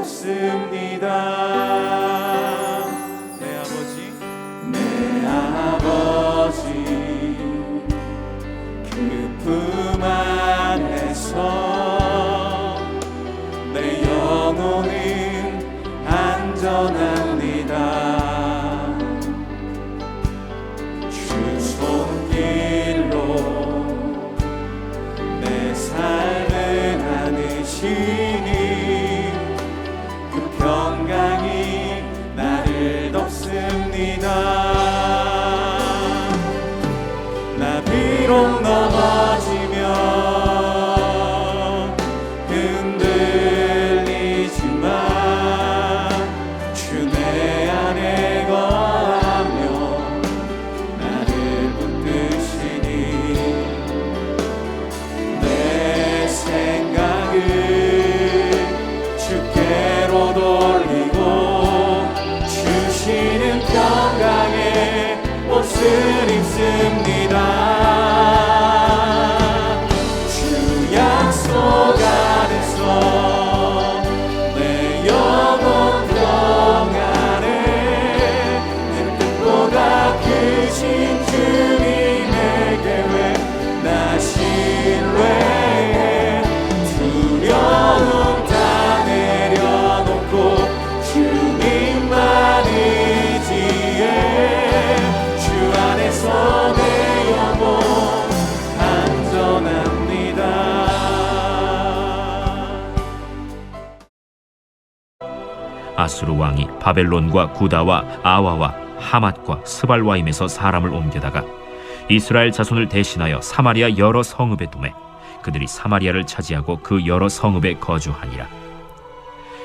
돕습니다. 내 아버지 그 품 안에서 내 영혼은 안전합니다. 주 손길로 내 삶을 안으시니 그 평강이 나를 돕습니다. 나 비록 넘어지면 흔들리지만 주 내 안에 거하며 나를 붙드시니 내 생각을 주께로 돌리고 주시는 평강의 옷을 입습니다. 주 약속 안에서 내 영혼 평안에 내 뜻보다 크신 주님의 계획 나 신뢰해. 두려움 다 내려놓고 주님만 의지해. 주 안에서 내 영혼 안전합니다. 아수르 왕이 바벨론과 구다와 아와와 하맛과 스발와임에서 사람을 옮겨다가 이스라엘 자손을 대신하여 사마리아 여러 성읍에 두매 그들이 사마리아를 차지하고 그 여러 성읍에 거주하니라.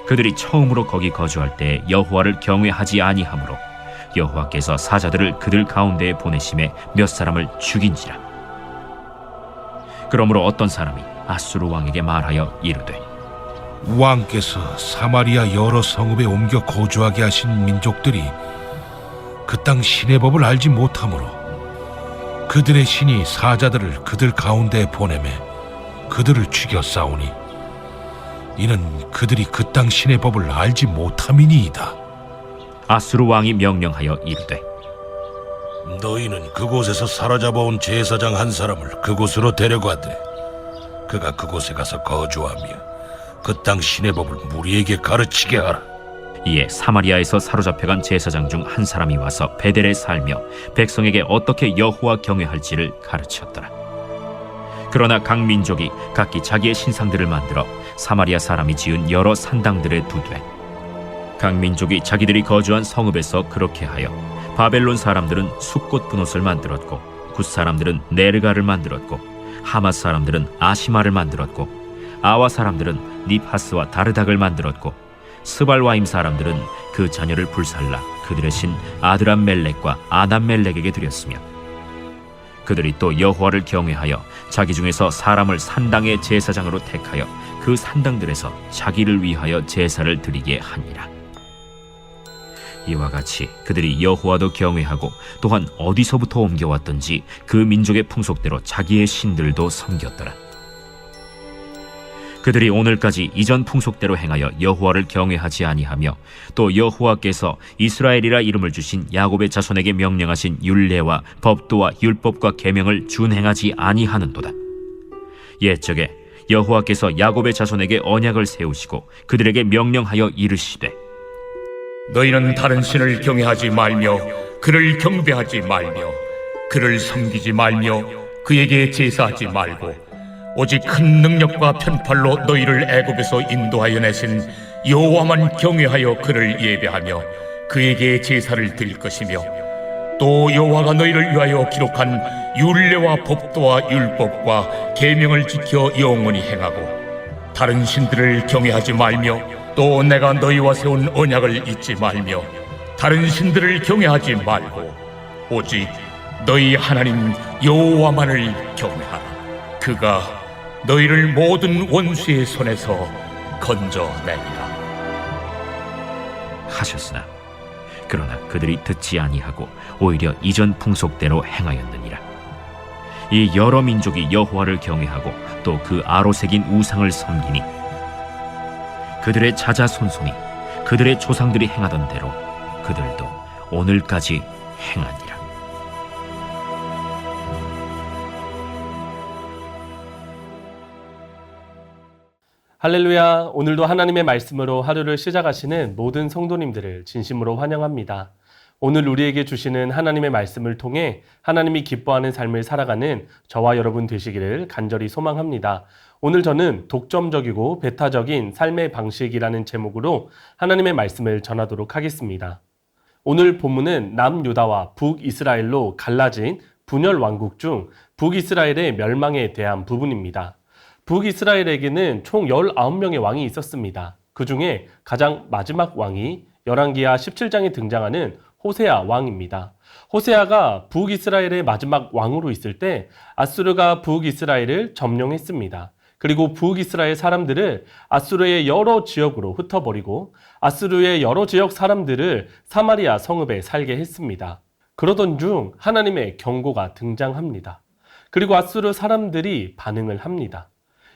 그들이 처음으로 거기 거주할 때 여호와를 경외하지 아니하므로 여호와께서 사자들을 그들 가운데에 보내심에 몇 사람을 죽인지라. 그러므로 어떤 사람이 아수르 왕에게 말하여 이르되 왕께서 사마리아 여러 성읍에 옮겨 거주하게 하신 민족들이 그 땅 신의 법을 알지 못하므로 그들의 신이 사자들을 그들 가운데에 보내매 그들을 죽여 싸우니 이는 그들이 그 땅 신의 법을 알지 못함이니이다. 아수르 왕이 명령하여 이르되 너희는 그곳에서 사로잡아온 제사장 한 사람을 그곳으로 데려가되 그가 그곳에 가서 거주하며 그 땅 신의 법을 무리에게 가르치게 하라. 이에 사마리아에서 사로잡혀간 제사장 중 한 사람이 와서 베델에 살며 백성에게 어떻게 여호와 경외할지를 가르쳤더라. 그러나 각 민족이 각기 자기의 신상들을 만들어 사마리아 사람이 지은 여러 산당들에 두되 각 민족이 자기들이 거주한 성읍에서 그렇게 하여 바벨론 사람들은 숫꽃 분옷을 만들었고 굿 사람들은 네르가를 만들었고 하맛 사람들은 아시마를 만들었고 아와 사람들은 닙하스와 다르닥을 만들었고 스발와임 사람들은 그 자녀를 불살라 그들의 신 아드람멜렉과 아담멜렉에게 드렸으며 그들이 또 여호와를 경외하여 자기 중에서 사람을 산당의 제사장으로 택하여 그 산당들에서 자기를 위하여 제사를 드리게 하니라. 이와 같이 그들이 여호와도 경외하고 또한 어디서부터 옮겨왔던지 그 민족의 풍속대로 자기의 신들도 섬겼더라. 그들이 오늘까지 이전 풍속대로 행하여 여호와를 경외하지 아니하며 또 여호와께서 이스라엘이라 이름을 주신 야곱의 자손에게 명령하신 율례와 법도와 율법과 계명을 준행하지 아니하는도다. 옛적에 여호와께서 야곱의 자손에게 언약을 세우시고 그들에게 명령하여 이르시되 너희는 다른 신을 경외하지 말며 그를 경배하지 말며 그를 섬기지 말며 그에게 제사하지 말고 오직 큰 능력과 편팔로 너희를 애굽에서 인도하여 내신 여호와만 경외하여 그를 예배하며 그에게 제사를 드릴 것이며 또 여호와가 너희를 위하여 기록한 율례와 법도와 율법과 계명을 지켜 영원히 행하고 다른 신들을 경외하지 말며 또 내가 너희와 세운 언약을 잊지 말며 다른 신들을 경외하지 말고 오직 너희 하나님 여호와만을 경외하라. 그가 너희를 모든 원수의 손에서 건져내리라 하셨으나 그러나 그들이 듣지 아니하고 오히려 이전 풍속대로 행하였느니라. 이 여러 민족이 여호와를 경외하고 또 그 아로 새긴 우상을 섬기니 그들의 자자손손이 그들의 조상들이 행하던 대로 그들도 오늘까지 행하니라. 할렐루야. 오늘도 하나님의 말씀으로 하루를 시작하시는 모든 성도님들을 진심으로 환영합니다. 오늘 우리에게 주시는 하나님의 말씀을 통해 하나님이 기뻐하는 삶을 살아가는 저와 여러분 되시기를 간절히 소망합니다. 오늘 저는 독점적이고 배타적인 삶의 방식이라는 제목으로 하나님의 말씀을 전하도록 하겠습니다. 오늘 본문은 남유다와 북이스라엘로 갈라진 분열 왕국 중 북이스라엘의 멸망에 대한 부분입니다. 북이스라엘에게는 총 19명의 왕이 있었습니다. 그 중에 가장 마지막 왕이 열왕기하 17장에 등장하는 호세아 왕입니다. 호세아가 북이스라엘의 마지막 왕으로 있을 때 아수르가 북이스라엘을 점령했습니다. 그리고 북이스라엘 사람들을 아수르의 여러 지역으로 흩어버리고 아수르의 여러 지역 사람들을 사마리아 성읍에 살게 했습니다. 그러던 중 하나님의 경고가 등장합니다. 그리고 아수르 사람들이 반응을 합니다.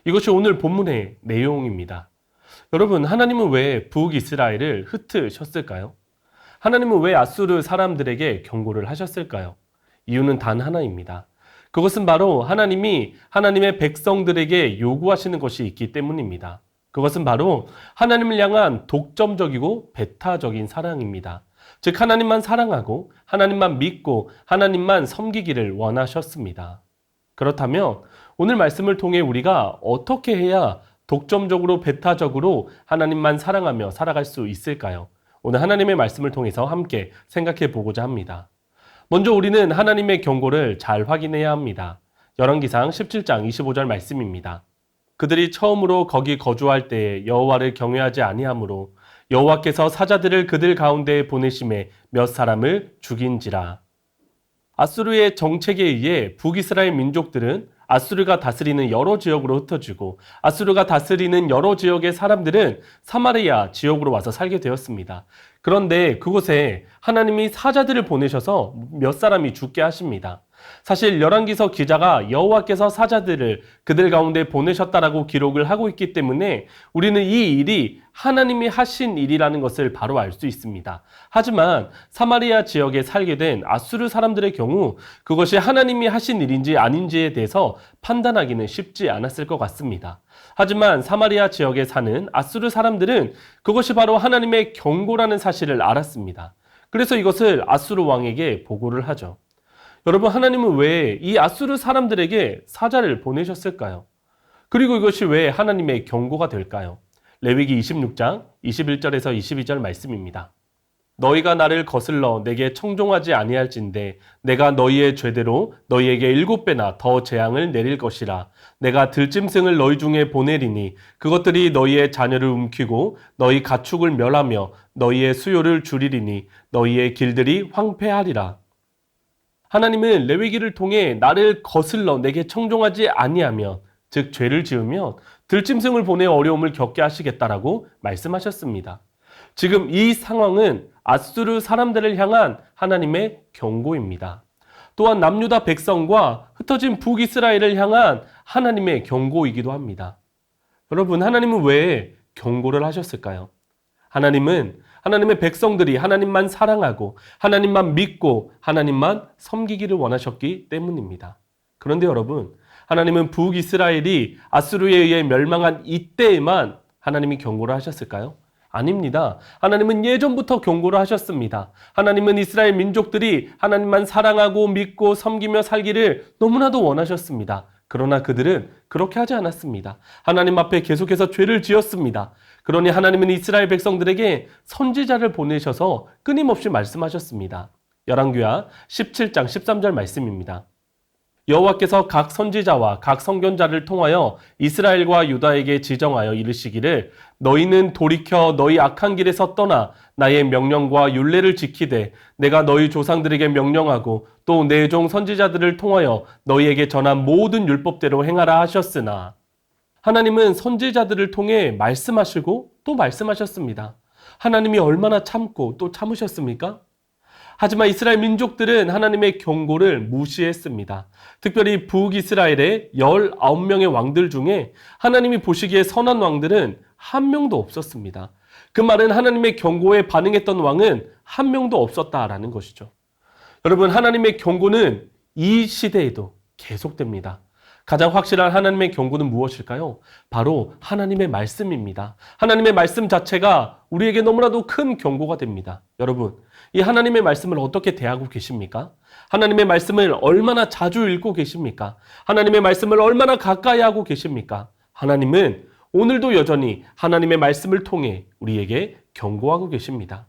이것이 오늘 본문의 내용입니다. 여러분, 하나님은 왜 북이스라엘을 흩으셨을까요? 하나님은 왜 아수르 사람들에게 경고를 하셨을까요? 이유는 단 하나입니다. 그것은 바로 하나님이 하나님의 백성들에게 요구하시는 것이 있기 때문입니다. 그것은 바로 하나님을 향한 독점적이고 배타적인 사랑입니다. 즉 하나님만 사랑하고 하나님만 믿고 하나님만 섬기기를 원하셨습니다. 그렇다면 오늘 말씀을 통해 우리가 어떻게 해야 독점적으로 배타적으로 하나님만 사랑하며 살아갈 수 있을까요? 오늘 하나님의 말씀을 통해서 함께 생각해 보고자 합니다. 먼저 우리는 하나님의 경고를 잘 확인해야 합니다. 열왕기상 17장 25절 말씀입니다. 그들이 처음으로 거기 거주할 때에 여호와를 경외하지 아니하므로 여호와께서 사자들을 그들 가운데에 보내심에 몇 사람을 죽인지라. 아수르의 정책에 의해 북이스라엘 민족들은 아수르가 다스리는 여러 지역으로 흩어지고 아수르가 다스리는 여러 지역의 사람들은 사마리아 지역으로 와서 살게 되었습니다. 그런데 그곳에 하나님이 사자들을 보내셔서 몇 사람이 죽게 하십니다. 사실 열왕기서 기자가 여호와께서 사자들을 그들 가운데 보내셨다라고 기록을 하고 있기 때문에 우리는 이 일이 하나님이 하신 일이라는 것을 바로 알 수 있습니다. 하지만 사마리아 지역에 살게 된 아수르 사람들의 경우 그것이 하나님이 하신 일인지 아닌지에 대해서 판단하기는 쉽지 않았을 것 같습니다. 하지만 사마리아 지역에 사는 아수르 사람들은 그것이 바로 하나님의 경고라는 사실을 알았습니다. 그래서 이것을 아수르 왕에게 보고를 하죠. 여러분, 하나님은 왜 이 아수르 사람들에게 사자를 보내셨을까요? 그리고 이것이 왜 하나님의 경고가 될까요? 레위기 26장 21절에서 22절 말씀입니다. 너희가 나를 거슬러 내게 청종하지 아니할진대 내가 너희의 죄대로 너희에게 7배나 더 재앙을 내릴 것이라. 내가 들짐승을 너희 중에 보내리니 그것들이 너희의 자녀를 움키고 너희 가축을 멸하며 너희의 수요를 줄이리니 너희의 길들이 황폐하리라. 하나님은 레위기를 통해 나를 거슬러 내게 청종하지 아니하면, 즉 죄를 지으면 들짐승을 보내 어려움을 겪게 하시겠다라고 말씀하셨습니다. 지금 이 상황은 아수르 사람들을 향한 하나님의 경고입니다. 또한 남유다 백성과 흩어진 북이스라엘을 향한 하나님의 경고이기도 합니다. 여러분, 하나님은 왜 경고를 하셨을까요? 하나님은 하나님의 백성들이 하나님만 사랑하고 하나님만 믿고 하나님만 섬기기를 원하셨기 때문입니다. 그런데 여러분, 하나님은 북이스라엘이 아수르에 의해 멸망한 이때에만 하나님이 경고를 하셨을까요? 아닙니다. 하나님은 예전부터 경고를 하셨습니다. 하나님은 이스라엘 민족들이 하나님만 사랑하고 믿고 섬기며 살기를 너무나도 원하셨습니다. 그러나 그들은 그렇게 하지 않았습니다. 하나님 앞에 계속해서 죄를 지었습니다. 그러니 하나님은 이스라엘 백성들에게 선지자를 보내셔서 끊임없이 말씀하셨습니다. 열왕기하 17장 13절 말씀입니다. 여호와께서 각 선지자와 각 선견자를 통하여 이스라엘과 유다에게 지정하여 이르시기를 너희는 돌이켜 너희 악한 길에서 떠나 나의 명령과 율례를 지키되 내가 너희 조상들에게 명령하고 또 내 종 선지자들을 통하여 너희에게 전한 모든 율법대로 행하라 하셨으나. 하나님은 선지자들을 통해 말씀하시고 또 말씀하셨습니다. 하나님이 얼마나 참고 또 참으셨습니까? 하지만 이스라엘 민족들은 하나님의 경고를 무시했습니다. 특별히 북이스라엘의 19명의 왕들 중에 하나님이 보시기에 선한 왕들은 한 명도 없었습니다. 그 말은 하나님의 경고에 반응했던 왕은 한 명도 없었다라는 것이죠. 여러분, 하나님의 경고는 이 시대에도 계속됩니다. 가장 확실한 하나님의 경고는 무엇일까요? 바로 하나님의 말씀입니다. 하나님의 말씀 자체가 우리에게 너무나도 큰 경고가 됩니다. 여러분, 이 하나님의 말씀을 어떻게 대하고 계십니까? 하나님의 말씀을 얼마나 자주 읽고 계십니까? 하나님의 말씀을 얼마나 가까이 하고 계십니까? 하나님은 오늘도 여전히 하나님의 말씀을 통해 우리에게 경고하고 계십니다.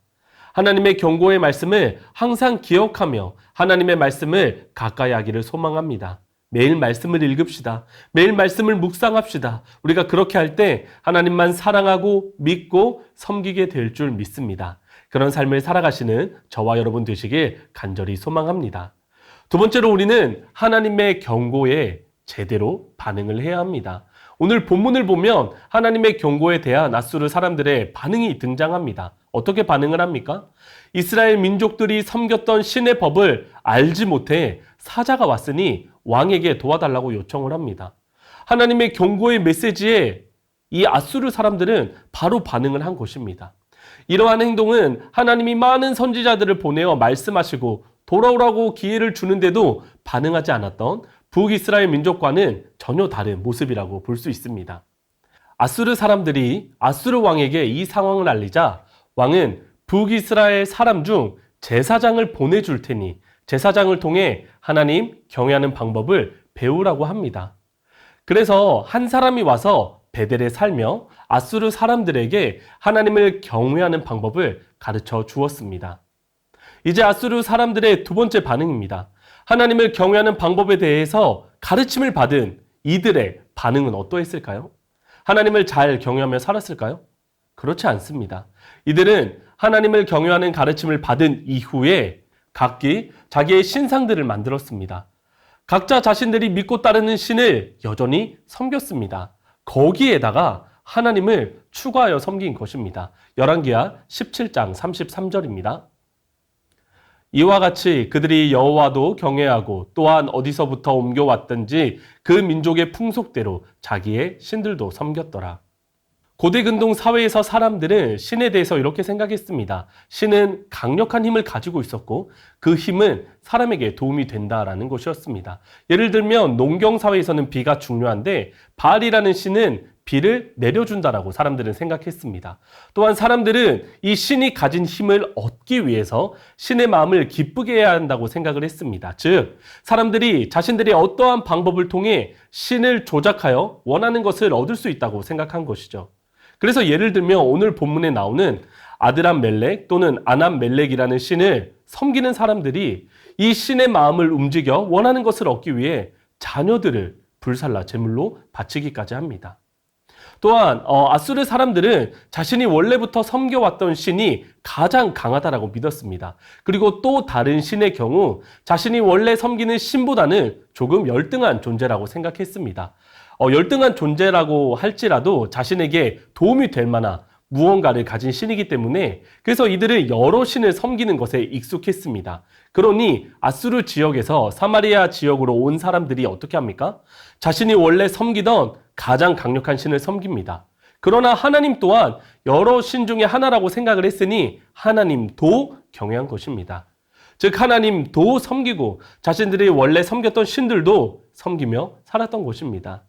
하나님의 경고의 말씀을 항상 기억하며 하나님의 말씀을 가까이 하기를 소망합니다. 매일 말씀을 읽읍시다. 매일 말씀을 묵상합시다. 우리가 그렇게 할 때 하나님만 사랑하고 믿고 섬기게 될 줄 믿습니다. 그런 삶을 살아가시는 저와 여러분 되시길 간절히 소망합니다. 두 번째로 우리는 하나님의 경고에 제대로 반응을 해야 합니다. 오늘 본문을 보면 하나님의 경고에 대한 아수르 사람들의 반응이 등장합니다. 어떻게 반응을 합니까? 이스라엘 민족들이 섬겼던 신의 법을 알지 못해 사자가 왔으니 왕에게 도와달라고 요청을 합니다. 하나님의 경고의 메시지에 이 아수르 사람들은 바로 반응을 한 것입니다. 이러한 행동은 하나님이 많은 선지자들을 보내어 말씀하시고 돌아오라고 기회를 주는데도 반응하지 않았던 북이스라엘 민족과는 전혀 다른 모습이라고 볼 수 있습니다. 아수르 사람들이 아수르 왕에게 이 상황을 알리자 왕은 북이스라엘 사람 중 제사장을 보내줄 테니 제사장을 통해 하나님 경외하는 방법을 배우라고 합니다. 그래서 한 사람이 와서 베델에 살며 아수르 사람들에게 하나님을 경외하는 방법을 가르쳐 주었습니다. 이제 아수르 사람들의 두 번째 반응입니다. 하나님을 경외하는 방법에 대해서 가르침을 받은 이들의 반응은 어떠했을까요? 하나님을 잘 경외하며 살았을까요? 그렇지 않습니다. 이들은 하나님을 경외하는 가르침을 받은 이후에 각기 자기의 신상들을 만들었습니다. 각자 자신들이 믿고 따르는 신을 여전히 섬겼습니다. 거기에다가 하나님을 추가하여 섬긴 것입니다. 열왕기하 17장 33절입니다. 이와 같이 그들이 여호와도 경외하고 또한 어디서부터 옮겨왔든지 그 민족의 풍속대로 자기의 신들도 섬겼더라. 고대 근동 사회에서 사람들은 신에 대해서 이렇게 생각했습니다. 신은 강력한 힘을 가지고 있었고 그 힘은 사람에게 도움이 된다라는 것이었습니다. 예를 들면 농경 사회에서는 비가 중요한데 바알이라는 신은 비를 내려준다라고 사람들은 생각했습니다. 또한 사람들은 이 신이 가진 힘을 얻기 위해서 신의 마음을 기쁘게 해야 한다고 생각을 했습니다. 즉, 사람들이 자신들의 어떠한 방법을 통해 신을 조작하여 원하는 것을 얻을 수 있다고 생각한 것이죠. 그래서 예를 들면 오늘 본문에 나오는 아드람멜렉 또는 아남멜렉이라는 신을 섬기는 사람들이 이 신의 마음을 움직여 원하는 것을 얻기 위해 자녀들을 불살라 제물로 바치기까지 합니다. 또한 아수르 사람들은 자신이 원래부터 섬겨왔던 신이 가장 강하다라고 믿었습니다. 그리고 또 다른 신의 경우 자신이 원래 섬기는 신보다는 조금 열등한 존재라고 생각했습니다. 열등한 존재라고 할지라도 자신에게 도움이 될 만한 무언가를 가진 신이기 때문에 그래서 이들은 여러 신을 섬기는 것에 익숙했습니다. 그러니 아수르 지역에서 사마리아 지역으로 온 사람들이 어떻게 합니까? 자신이 원래 섬기던 가장 강력한 신을 섬깁니다. 그러나 하나님 또한 여러 신 중에 하나라고 생각을 했으니 하나님도 경외한 것입니다. 즉 하나님도 섬기고 자신들이 원래 섬겼던 신들도 섬기며 살았던 것입니다.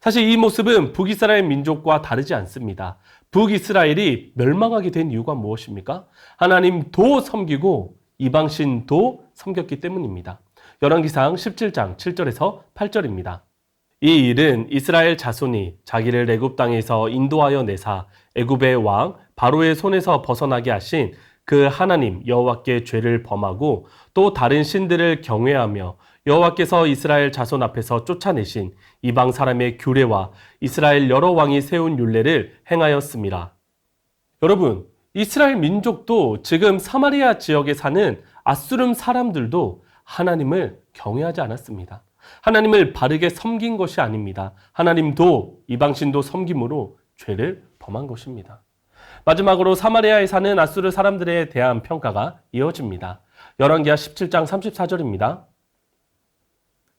사실 이 모습은 북이스라엘 민족과 다르지 않습니다. 북이스라엘이 멸망하게 된 이유가 무엇입니까? 하나님도 섬기고 이방신도 섬겼기 때문입니다. 열왕기상 17장 7절에서 8절입니다. 이 일은 이스라엘 자손이 자기를 애굽 땅에서 인도하여 내사 애굽의 왕 바로의 손에서 벗어나게 하신 그 하나님 여호와께 죄를 범하고 또 다른 신들을 경외하며 여호와께서 이스라엘 자손 앞에서 쫓아내신 이방 사람의 규례와 이스라엘 여러 왕이 세운 율례를 행하였습니다. 여러분, 이스라엘 민족도 지금 사마리아 지역에 사는 아수름 사람들도 하나님을 경외하지 않았습니다. 하나님을 바르게 섬긴 것이 아닙니다. 하나님도 이방신도 섬김으로 죄를 범한 것입니다. 마지막으로 사마리아에 사는 아수르 사람들에 대한 평가가 이어집니다. 열왕기하 17장 34절입니다.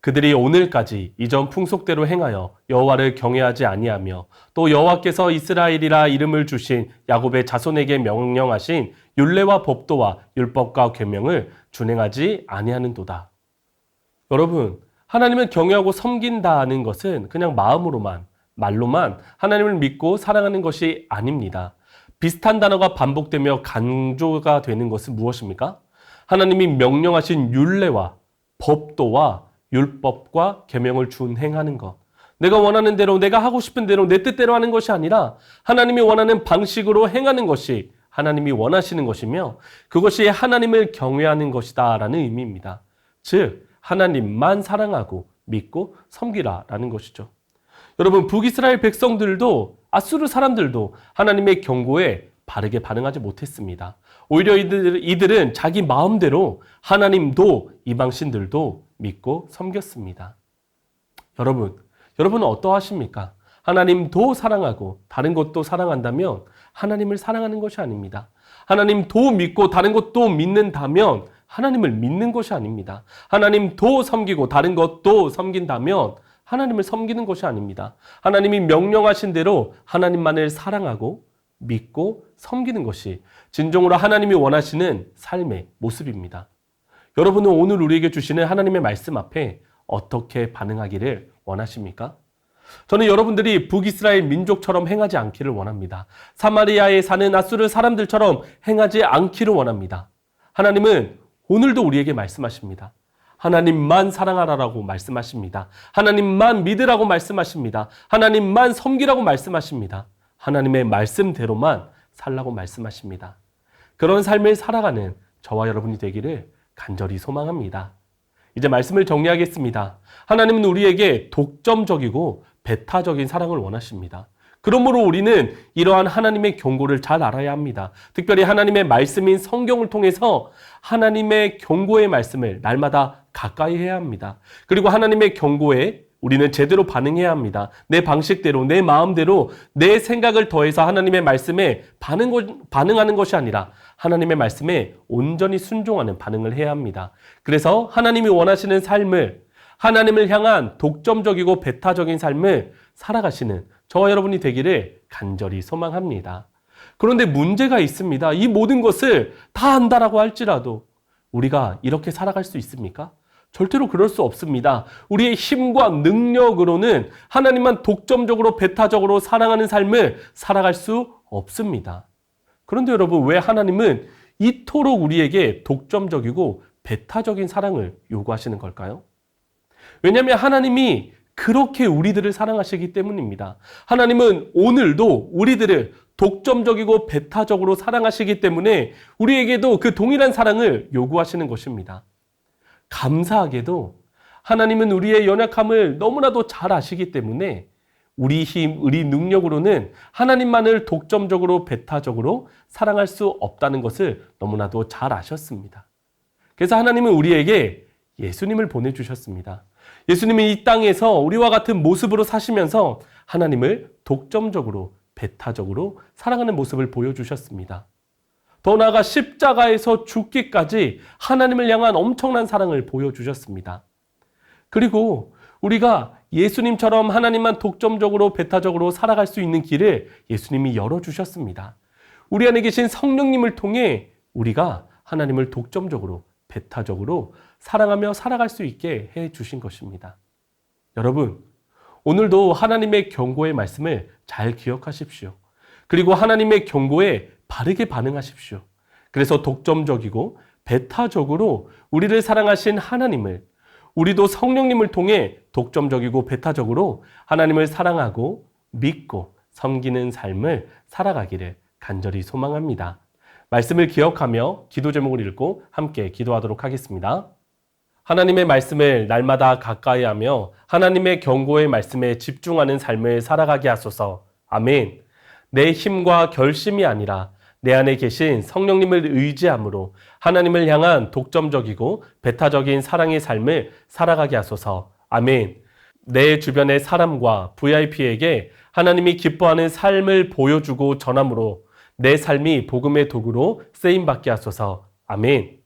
그들이 오늘까지 이전 풍속대로 행하여 여호와를 경외하지 아니하며 또 여호와께서 이스라엘이라 이름을 주신 야곱의 자손에게 명령하신 율례와 법도와 율법과 계명을 준행하지 아니하는도다. 여러분, 하나님을 경외하고 섬긴다는 것은 그냥 마음으로만, 말로만 하나님을 믿고 사랑하는 것이 아닙니다. 비슷한 단어가 반복되며 강조가 되는 것은 무엇입니까? 하나님이 명령하신 율례와 법도와 율법과 계명을 준행하는 것. 내가 원하는 대로, 내가 하고 싶은 대로, 내 뜻대로 하는 것이 아니라 하나님이 원하는 방식으로 행하는 것이 하나님이 원하시는 것이며 그것이 하나님을 경외하는 것이다라는 의미입니다. 즉, 하나님만 사랑하고 믿고 섬기라라는 것이죠. 여러분, 북이스라엘 백성들도 아수르 사람들도 하나님의 경고에 바르게 반응하지 못했습니다. 오히려 이들은 자기 마음대로 하나님도 이방신들도 믿고 섬겼습니다. 여러분은 어떠하십니까? 하나님도 사랑하고 다른 것도 사랑한다면 하나님을 사랑하는 것이 아닙니다. 하나님도 믿고 다른 것도 믿는다면 하나님을 믿는 것이 아닙니다. 하나님도 섬기고 다른 것도 섬긴다면 하나님을 섬기는 것이 아닙니다. 하나님이 명령하신 대로 하나님만을 사랑하고 믿고 섬기는 것이 진정으로 하나님이 원하시는 삶의 모습입니다. 여러분은 오늘 우리에게 주시는 하나님의 말씀 앞에 어떻게 반응하기를 원하십니까? 저는 여러분들이 북이스라엘 민족처럼 행하지 않기를 원합니다. 사마리아에 사는 아수르 사람들처럼 행하지 않기를 원합니다. 하나님은 오늘도 우리에게 말씀하십니다. 하나님만 사랑하라라고 말씀하십니다. 하나님만 믿으라고 말씀하십니다. 하나님만 섬기라고 말씀하십니다. 하나님의 말씀대로만 살라고 말씀하십니다. 그런 삶을 살아가는 저와 여러분이 되기를 간절히 소망합니다. 이제 말씀을 정리하겠습니다. 하나님은 우리에게 독점적이고 배타적인 사랑을 원하십니다. 그러므로 우리는 이러한 하나님의 경고를 잘 알아야 합니다. 특별히 하나님의 말씀인 성경을 통해서 하나님의 경고의 말씀을 날마다 가까이 해야 합니다. 그리고 하나님의 경고에 우리는 제대로 반응해야 합니다. 내 방식대로, 내 마음대로, 내 생각을 더해서 하나님의 말씀에 반응하는 것이 아니라 하나님의 말씀에 온전히 순종하는 반응을 해야 합니다. 그래서 하나님이 원하시는 삶을, 하나님을 향한 독점적이고 배타적인 삶을 살아가시는 저와 여러분이 되기를 간절히 소망합니다. 그런데 문제가 있습니다. 이 모든 것을 다 안다라고 할지라도 우리가 이렇게 살아갈 수 있습니까? 절대로 그럴 수 없습니다. 우리의 힘과 능력으로는 하나님만 독점적으로 배타적으로 사랑하는 삶을 살아갈 수 없습니다. 그런데 여러분, 왜 하나님은 이토록 우리에게 독점적이고 배타적인 사랑을 요구하시는 걸까요? 왜냐하면 하나님이 그렇게 우리들을 사랑하시기 때문입니다. 하나님은 오늘도 우리들을 독점적이고 배타적으로 사랑하시기 때문에 우리에게도 그 동일한 사랑을 요구하시는 것입니다. 감사하게도 하나님은 우리의 연약함을 너무나도 잘 아시기 때문에 우리 힘, 우리 능력으로는 하나님만을 독점적으로 배타적으로 사랑할 수 없다는 것을 너무나도 잘 아셨습니다. 그래서 하나님은 우리에게 예수님을 보내주셨습니다. 예수님이 이 땅에서 우리와 같은 모습으로 사시면서 하나님을 독점적으로 배타적으로 사랑하는 모습을 보여주셨습니다. 더 나아가 십자가에서 죽기까지 하나님을 향한 엄청난 사랑을 보여주셨습니다. 그리고 우리가 예수님처럼 하나님만 독점적으로 배타적으로 살아갈 수 있는 길을 예수님이 열어주셨습니다. 우리 안에 계신 성령님을 통해 우리가 하나님을 독점적으로 배타적으로 사랑하며 살아갈 수 있게 해주신 것입니다. 여러분, 오늘도 하나님의 경고의 말씀을 잘 기억하십시오. 그리고 하나님의 경고에 바르게 반응하십시오. 그래서 독점적이고 배타적으로 우리를 사랑하신 하나님을, 우리도 성령님을 통해 독점적이고 배타적으로 하나님을 사랑하고 믿고 섬기는 삶을 살아가기를 간절히 소망합니다. 말씀을 기억하며 기도 제목을 읽고 함께 기도하도록 하겠습니다. 하나님의 말씀을 날마다 가까이 하며 하나님의 경고의 말씀에 집중하는 삶을 살아가게 하소서. 아멘. 내 힘과 결심이 아니라 내 안에 계신 성령님을 의지함으로 하나님을 향한 독점적이고 배타적인 사랑의 삶을 살아가게 하소서. 아멘. 내 주변의 사람과 VIP에게 하나님이 기뻐하는 삶을 보여주고 전함으로 내 삶이 복음의 도구로 쓰임받게 하소서. 아멘.